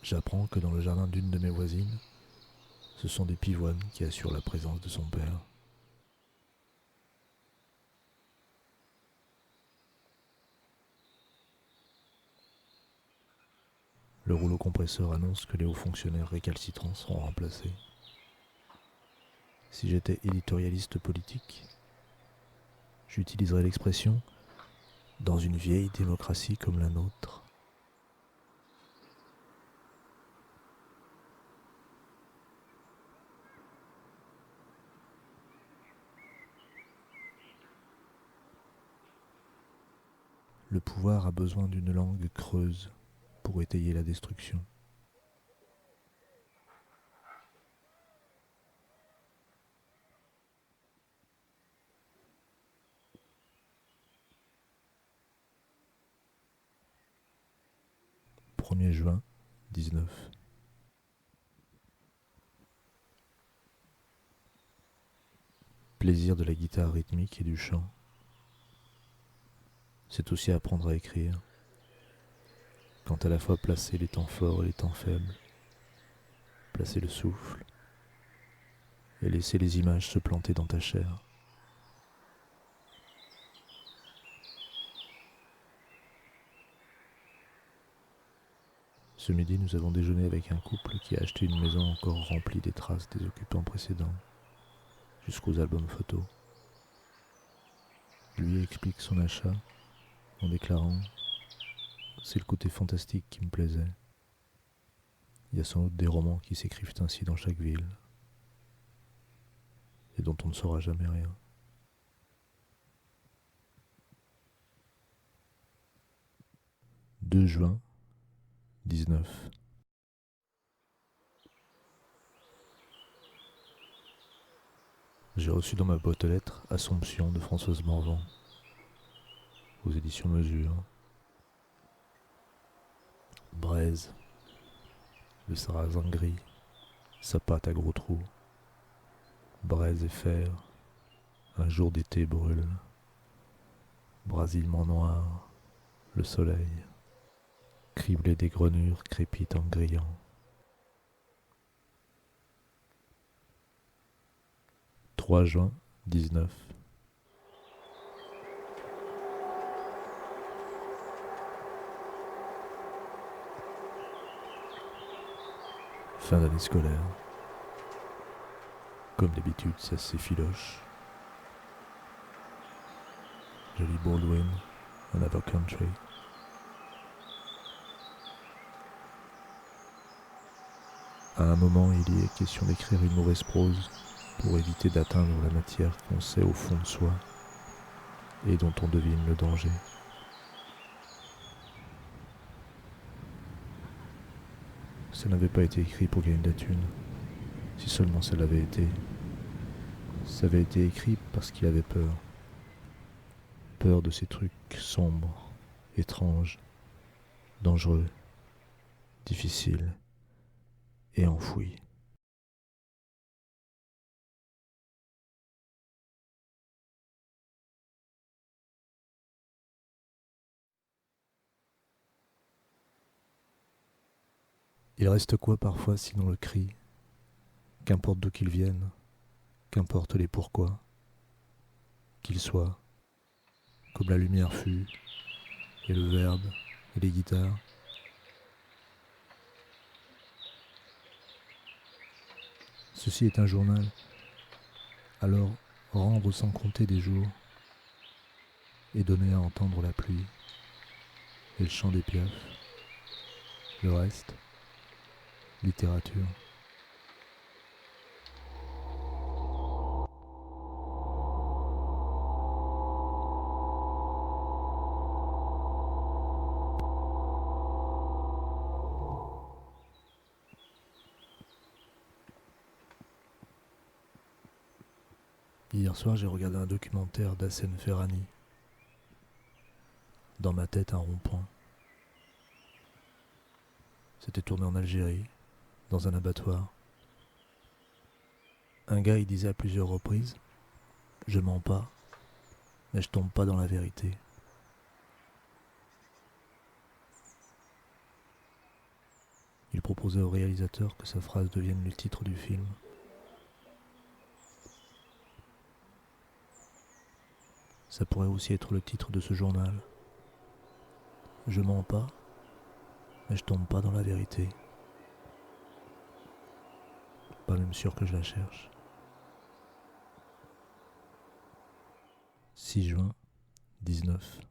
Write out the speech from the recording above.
J'apprends que dans le jardin d'une de mes voisines, ce sont des pivoines qui assurent la présence de son père. Le rouleau compresseur annonce que les hauts fonctionnaires récalcitrants seront remplacés. Si j'étais éditorialiste politique, j'utiliserais l'expression « dans une vieille démocratie comme la nôtre ». Le pouvoir a besoin d'une langue creuse pour étayer la destruction. « 1er juin 19. Plaisir de la guitare rythmique et du chant. C'est aussi apprendre à écrire, quand à la fois placer les temps forts et les temps faibles, placer le souffle et laisser les images se planter dans ta chair. Ce midi, nous avons déjeuné avec un couple qui a acheté une maison encore remplie des traces des occupants précédents, jusqu'aux albums photos. Lui explique son achat en déclarant « C'est le côté fantastique qui me plaisait. Il y a sans doute des romans qui s'écrivent ainsi dans chaque ville et dont on ne saura jamais rien. » 2 juin 19. J'ai reçu dans ma boîte aux lettres Assomption de Françoise Morvan, aux éditions Mesure. Braise, le sarrasin gris, sa pâte à gros trous. Braise et fer, un jour d'été brûle. Brasilement noir, le soleil, criblé des grenures, crépite en grillant. « 3 juin 19. Fin d'année scolaire. Comme d'habitude, ça s'effiloche. Je lis Baldwin, Another Country. À un moment, il y est question d'écrire une mauvaise prose pour éviter d'atteindre la matière qu'on sait au fond de soi et dont on devine le danger. Ça n'avait pas été écrit pour gagner de la thune, si seulement ça l'avait été. Ça avait été écrit parce qu'il avait peur. Peur de ces trucs sombres, étranges, dangereux, difficiles et enfouis. Il reste quoi parfois sinon le cri, qu'importe d'où qu'il vienne, qu'importe les pourquoi, qu'il soit, comme la lumière fut, et le verbe, et les guitares. Ceci est un journal, alors rendre sans compter des jours, et donner à entendre la pluie, et le chant des piafs, le reste, littérature. Hier soir, j'ai regardé un documentaire d'Hassan Ferrani. Dans ma tête, un rond-point. C'était tourné en Algérie, dans un abattoir. Un gars, il disait à plusieurs reprises « Je mens pas, mais je tombe pas dans la vérité. » Il proposer au réalisateur que sa phrase devienne le titre du film. Ça pourrait aussi être le titre de ce journal. Je mens pas, mais je tombe pas dans la vérité. Pas même sûr que je la cherche. 6 juin 19.